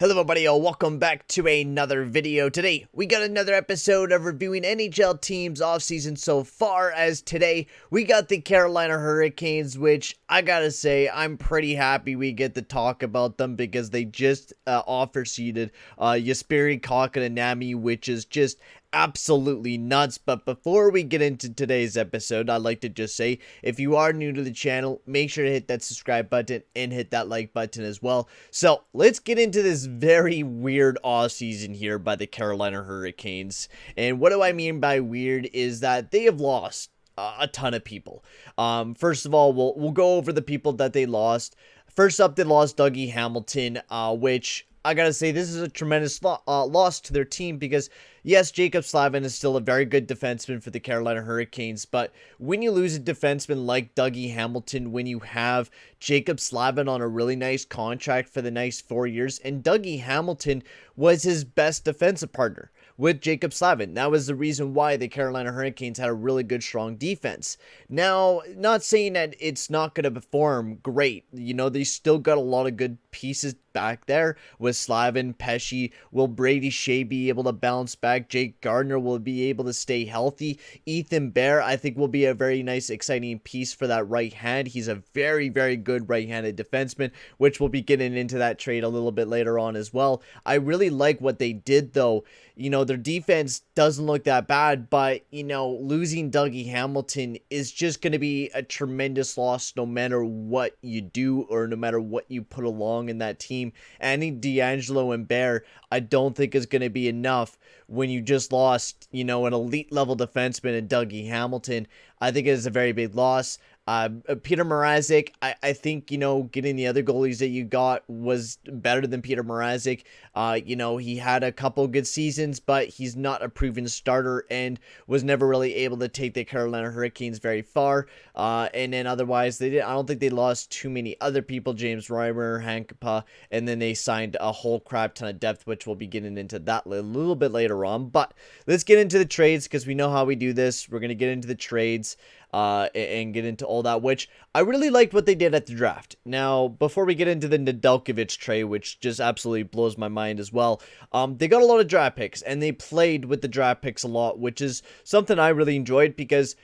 Hello everybody, welcome back to another video. Today, we got another episode of reviewing NHL teams offseason so far. As today, we got the Carolina Hurricanes, which I gotta say, I'm pretty happy we get to talk about them because they just offer-seeded Jesperi Kotkaniemi, which is just absolutely nuts. But before we get into today's episode, I'd like to just say, if you are new to the channel, make sure to hit that subscribe button and hit that like button as well. So let's get into this very weird offseason here by the Carolina Hurricanes. And what do I mean by weird is that they have lost a ton of people. First of all, we'll go over the people that they lost. First up, they lost Dougie Hamilton, which I gotta say, this is a tremendous loss to their team because, yes, Jaccob Slavin is still a very good defenseman for the Carolina Hurricanes, but when you lose a defenseman like Dougie Hamilton, when you have Jaccob Slavin on a really nice contract for the next 4 years, and Dougie Hamilton was his best defensive partner with Jaccob Slavin. That was the reason why the Carolina Hurricanes had a really good, strong defense. Now, not saying that it's not going to perform great. You know, they still got a lot of good pieces back there with Slavin, Pesce. Will Brady Shea be able to bounce back? Jake Gardiner will be able to stay healthy. Ethan Bear, I think, will be a very nice, exciting piece for that right hand. He's a very, very good right-handed defenseman, which we'll be getting into that trade a little bit later on as well. I really like what they did, though. You know, their defense doesn't look that bad, but, you know, losing Dougie Hamilton is just going to be a tremendous loss no matter what you do or no matter what you put along in that team. Adding D'Angelo and Bear, I don't think is going to be enough when you just lost, you know, an elite level defenseman in Dougie Hamilton. I think it is a very big loss. Peter Marazzic, I think, you know, getting the other goalies that you got was better than Peter Marazzic. You know, he had a couple good seasons, but he's not a proven starter and was never really able to take the Carolina Hurricanes very far. And then otherwise, I don't think they lost too many other people, James Reimer, Hankapa, and then they signed a whole crap ton of depth, which we'll be getting into that a little bit later on. But let's get into the trades because we know how we do this. We're going to get into the trades. And get into all that, which I really liked what they did at the draft. Now, before we get into the Nedeljkovic trade, which just absolutely blows my mind as well, they got a lot of draft picks, and they played with the draft picks a lot, which is something I really enjoyed because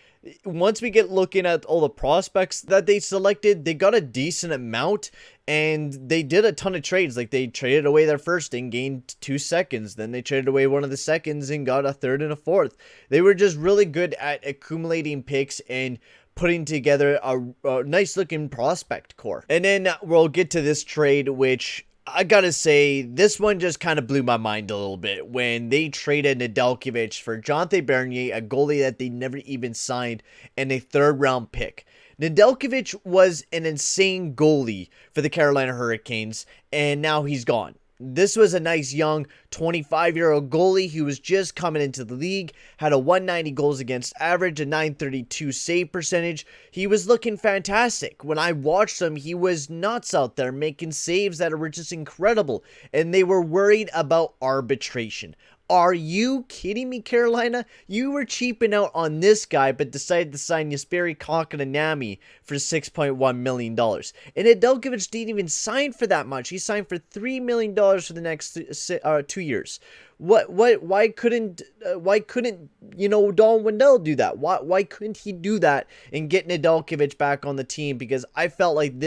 once we get looking at all the prospects that they selected, they got a decent amount, and they did a ton of trades. Like, they traded away their first and gained 2 seconds. Then they traded away one of the seconds and got a third and a fourth. They were just really good at accumulating picks and putting together a nice looking prospect core. And then we'll get to this trade, which I gotta say, this one just kind of blew my mind a little bit when they traded Nedeljkovic for Jonathan Bernier, a goalie that they never even signed, and a third-round pick. Nedeljkovic was an insane goalie for the Carolina Hurricanes, and now he's gone. This was a nice young 25-year-old goalie who was just coming into the league, had a 190 goals against average, a 932 save percentage. He was looking fantastic. When I watched him, he was nuts out there making saves that were just incredible, and they were worried about arbitration. Are you kidding me, Carolina? You were cheaping out on this guy, but decided to sign Jesperi Kotkaniemi for $6.1 million. And Nedeljkovic didn't even sign for that much. He signed for $3 million for the next 2 years. Why couldn't you know, Don Wendell do that? Why couldn't he do that and get Nedeljkovic back on the team? Because I felt like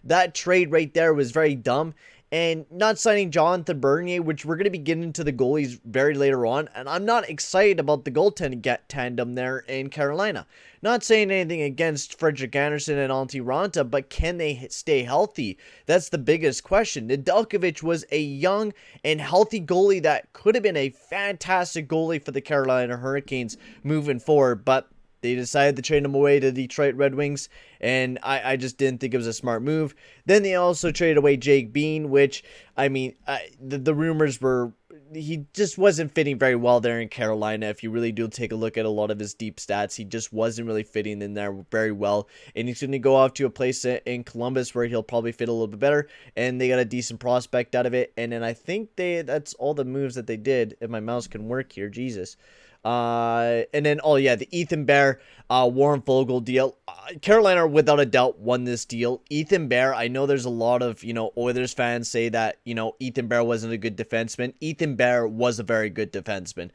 that trade right there was very dumb. And not signing Jonathan Bernier, which we're going to be getting into the goalies very later on. And I'm not excited about the goaltending tandem there in Carolina. Not saying anything against Frederik Andersen and Antti Ranta, but can they stay healthy? That's the biggest question. Nedeljkovic was a young and healthy goalie that could have been a fantastic goalie for the Carolina Hurricanes moving forward, but they decided to trade him away to the Detroit Red Wings, and I just didn't think it was a smart move. Then they also traded away Jake Bean, which, I mean, the rumors were he just wasn't fitting very well there in Carolina. If you really do take a look at a lot of his deep stats, he just wasn't really fitting in there very well. And he's going to go off to a place in Columbus where he'll probably fit a little bit better, and they got a decent prospect out of it. And then I think that's all the moves that they did. If my mouse can work here, Jesus. And then, oh yeah, the Ethan Bear, Warren Vogel deal. Carolina, without a doubt, won this deal. Ethan Bear, I know there's a lot of, Oilers fans say that, Ethan Bear wasn't a good defenseman. Ethan Bear was a very good defenseman.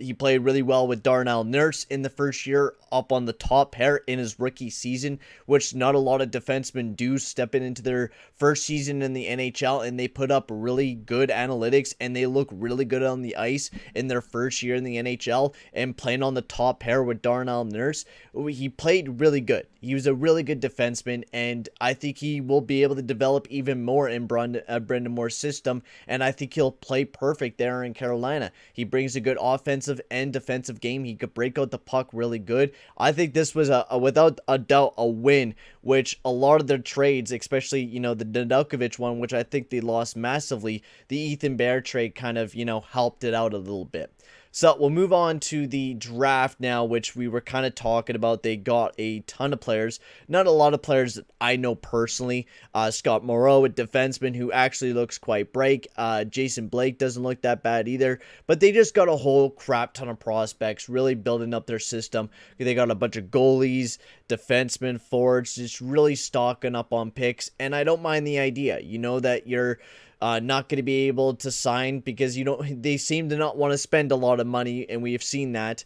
He played really well with Darnell Nurse in the first year, up on the top pair in his rookie season, which not a lot of defensemen do, stepping into their first season in the NHL, and they put up really good analytics, and they look really good on the ice in their first year in the NHL, and playing on the top pair with Darnell Nurse. He played really good. He was a really good defenseman, and I think he will be able to develop even more in Brendan Moore's system, and I think he'll play perfect there in Carolina. He brings a good offensive and defensive game. He could break out the puck really good. I think this was without a doubt a win, which a lot of their trades, especially, the Nedeljkovic one, which I think they lost massively, the Ethan Bear trade kind of, helped it out a little bit. So we'll move on to the draft now, which we were kind of talking about. They got a ton of players. Not a lot of players that I know personally. Scott Moreau, a defenseman who actually looks quite bright. Jason Blake doesn't look that bad either. But they just got a whole crap ton of prospects, really building up their system. They got a bunch of goalies, defensemen, forwards, just really stocking up on picks. And I don't mind the idea. You know that you're not going to be able to sign because they seem to not want to spend a lot of money, and we have seen that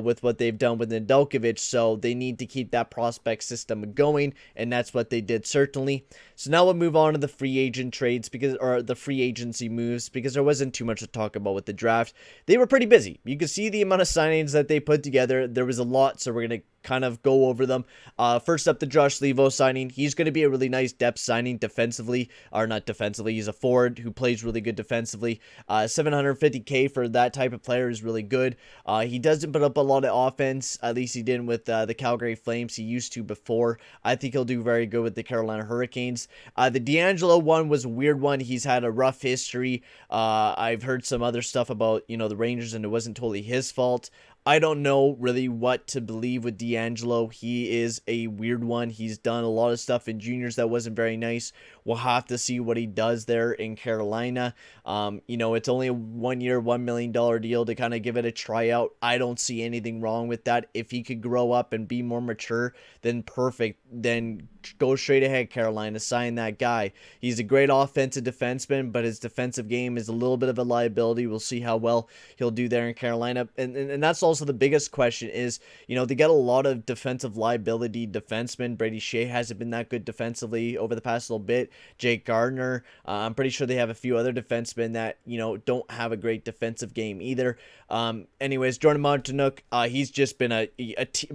with what they've done with Nedeljkovic, so they need to keep that prospect system going, and that's what they did, certainly. So now we'll move on to the free agent trades, or the free agency moves, because there wasn't too much to talk about with the draft. They were pretty busy. You could see the amount of signings that they put together. There was a lot, so we're going to kind of go over them. First up, the Josh Levo signing. He's going to be a really nice depth signing defensively, or not defensively. He's a forward who plays really good defensively. $750K for that type of player is really good. He doesn't put up a lot of offense. At least he didn't with the Calgary Flames. He used to before. I think he'll do very good with the Carolina Hurricanes. The D'Angelo one was a weird one. He's had a rough history. I've heard some other stuff about, the Rangers, and it wasn't totally his fault. I don't know really what to believe with D'Angelo. He is a weird one. He's done a lot of stuff in juniors that wasn't very nice. We'll have to see what he does there in Carolina. It's only a 1 year, $1 million deal to kind of give it a tryout. I don't see anything wrong with that. If he could grow up and be more mature, then perfect. Then go straight ahead, Carolina. Sign that guy. He's a great offensive defenseman, but his defensive game is a little bit of a liability. We'll see how well he'll do there in Carolina. And that's also the biggest question is, they got a lot of defensive liability defensemen. Brady Shea hasn't been that good defensively over the past little bit. Jake Gardner. I'm pretty sure they have a few other defensemen that, don't have a great defensive game either. Anyways, Jordan Montanook, he's just been a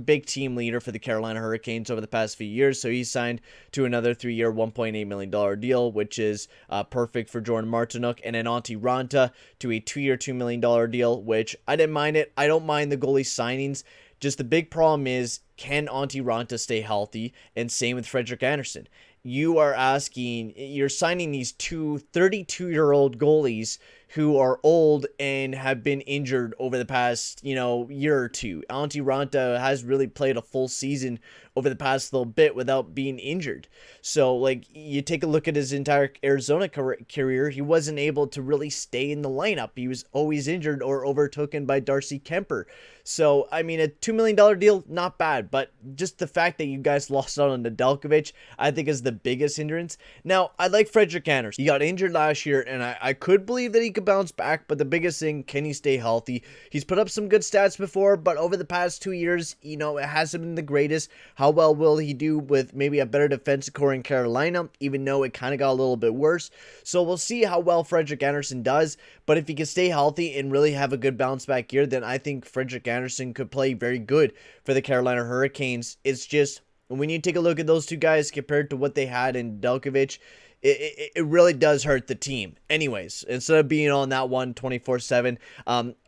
big team leader for the Carolina Hurricanes over the past few years. So he signed to another 3-year, $1.8 million deal, which is perfect for Jordan Montanook. And then Antti Ranta to a 2-year, $2 million deal, which I didn't mind it. I don't mind the goalie signings. Just the big problem is, can Antti Ranta stay healthy? And same with Frederik Andersen. You're signing these two 32-year-old goalies who are old and have been injured over the past, year or two. Antti Ranta has really played a full season over the past little bit without being injured. So, you take a look at his entire Arizona career, he wasn't able to really stay in the lineup. He was always injured or overtaken by Darcy Kemper. So, a $2 million deal, not bad, but just the fact that you guys lost out on Nedeljkovic, I think is the biggest hindrance. Now, I like Frederik Andersen. He got injured last year, and I could believe that he could bounce back, but the biggest thing, can he stay healthy? He's put up some good stats before, but over the past 2 years, it hasn't been the greatest. How well will he do with maybe a better defensive core in Carolina, even though it kind of got a little bit worse? So we'll see how well Frederik Andersen does, but if he can stay healthy and really have a good bounce back year, then I think Frederik Andersen could play very good for the Carolina Hurricanes. It's just, when you take a look at those two guys compared to what they had in Nedeljkovic, it really does hurt the team. Anyways, instead of being on that one 24/7,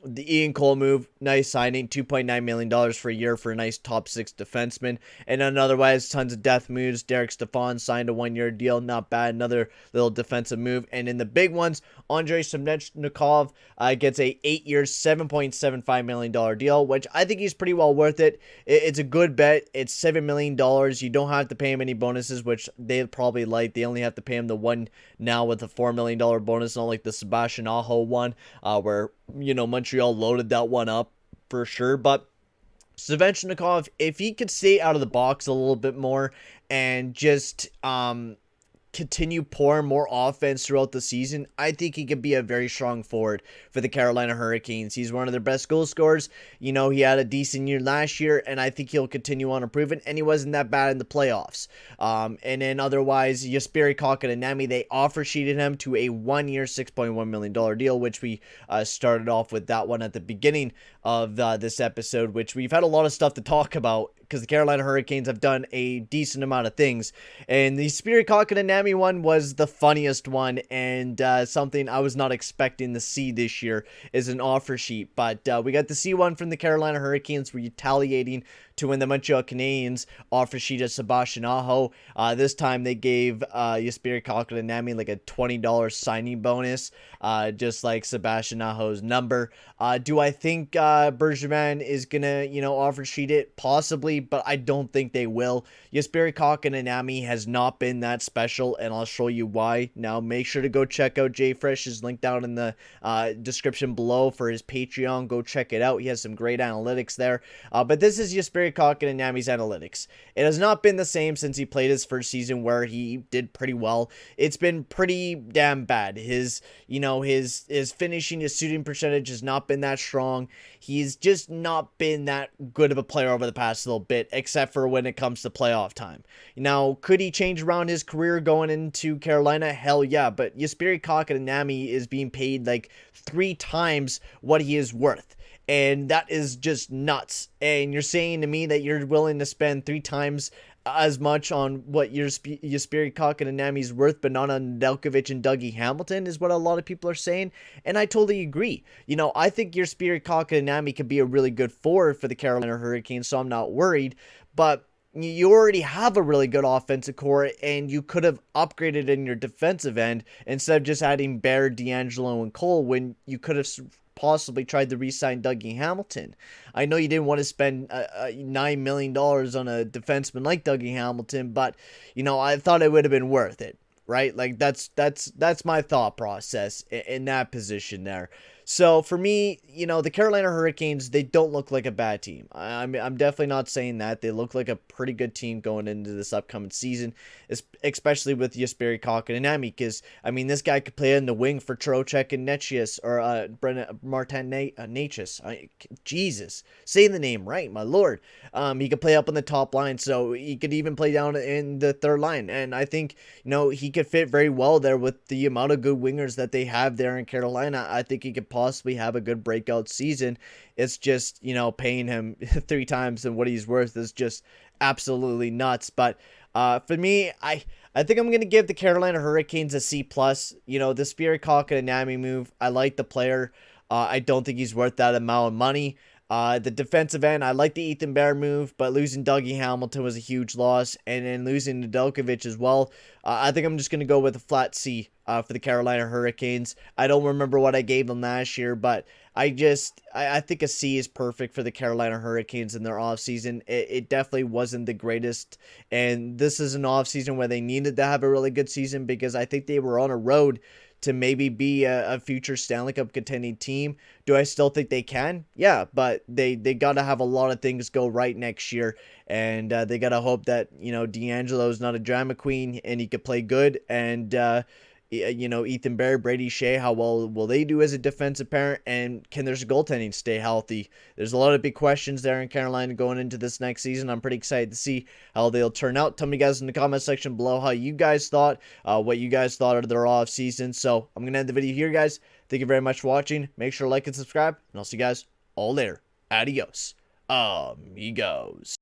the Ian Cole move, nice signing, $2.9 million for a year for a nice top 6 defenseman. And then otherwise, tons of death moves. Derek Stepan signed a 1-year deal, not bad. Another little defensive move. And in the big ones, Andrei Nikov gets a 8-year, $7.75 million deal, which I think he's pretty well worth it. It's a good bet. It's $7 million. You don't have to pay him any bonuses, which they probably like. They only have to pay him the one now with a $4 million bonus, not like the Sebastian Aho one, where, Montreal loaded that one up. for sure, but Svechnikov, if he could stay out of the box a little bit more and just continue pouring more offense throughout the season, I think he could be a very strong forward for the Carolina Hurricanes. He's one of their best goal scorers. You know, he had a decent year last year, and I think he'll continue on improving, and he wasn't that bad in the playoffs. And then otherwise, Jesperi Kotkaniemi, they offer sheeted him to a 1-year, $6.1 million deal, which we started off with that one at the beginning of this episode, which we've had a lot of stuff to talk about because the Carolina Hurricanes have done a decent amount of things. And the Jesperi Kotkaniemi one was the funniest one, and something I was not expecting to see this year is an offer sheet. But we got to see one from the Carolina Hurricanes retaliating to when the Montreal Canadiens offer sheet of Sebastian Aho. This time they gave Jesperi Kotkaniemi like a $20 signing bonus, just like Sebastian Aho's number. Do I think Bergevin is gonna, offer sheet it? Possibly, but I don't think they will. Jesperi Kotkaniemi has not been that special, and I'll show you why. Now, make sure to go check out Jfresh's link down in the description below for his Patreon. Go check it out. He has some great analytics there. But this is Jesperi Kotkaniemi's analytics. It has not been the same since he played his first season, where he did pretty well. It's been pretty damn bad. His finishing, his shooting percentage has not been that strong. He's just not been that good of a player over the past little bit, except for when it comes to playoff time. Now, could he change around his career going into Carolina? Hell yeah, but Jesperi Kotkaniemi is being paid like 3 times what he is worth. And that is just nuts. And you're saying to me that you're willing to spend 3 times as much on what Jesperi Kotkaniemi's worth, but not on Nedeljkovic and Dougie Hamilton, is what a lot of people are saying. And I totally agree. I think Jesperi Kotkaniemi could be a really good forward for the Carolina Hurricanes, so I'm not worried. But you already have a really good offensive core, and you could have upgraded in your defensive end instead of just adding Bear, D'Angelo, and Cole, when you could have possibly tried to re-sign Dougie Hamilton. I know you didn't want to spend $9 million on a defenseman like Dougie Hamilton, but I thought it would have been worth it, right? Like that's my thought process in that position there. So for me, the Carolina Hurricanes, they don't look like a bad team. I'm definitely not saying that. They look like a pretty good team going into this upcoming season, especially with Jesperi Kotkaniemi, because, this guy could play in the wing for Trocheck and Nechius, or Martin Jesus, say the name right, my lord. He could play up on the top line, so he could even play down in the third line, and I think, he could fit very well there with the amount of good wingers that they have there in Carolina. I think he could possibly have a good breakout season. It's just, paying him 3 times than what he's worth is just absolutely nuts. But for me, I think I'm going to give the Carolina Hurricanes a C+. The Jesperi Kotkaniemi move, I like the player. I don't think he's worth that amount of money. The defensive end, I like the Ethan Bear move, but losing Dougie Hamilton was a huge loss, and then losing Nedeljkovic as well. I think I'm just going to go with a flat C for the Carolina Hurricanes. I don't remember what I gave them last year, but I think a C is perfect for the Carolina Hurricanes in their offseason. It definitely wasn't the greatest, and this is an offseason where they needed to have a really good season, because I think they were on a road to maybe be a future Stanley Cup contending team. Do I still think they can? Yeah, but they got to have a lot of things go right next year, and they got to hope that, D'Angelo is not a drama queen and he could play good, and Ethan Bear, Brady Shea, how well will they do as a defensive parent, and can their goaltending stay healthy? There's a lot of big questions there in Carolina going into this next season. I'm pretty excited to see how they'll turn out. Tell me guys in the comment section below how you guys thought, what you guys thought of their off season. So I'm going to end the video here, guys. Thank you very much for watching. Make sure to like and subscribe, and I'll see you guys all later. Adios, amigos.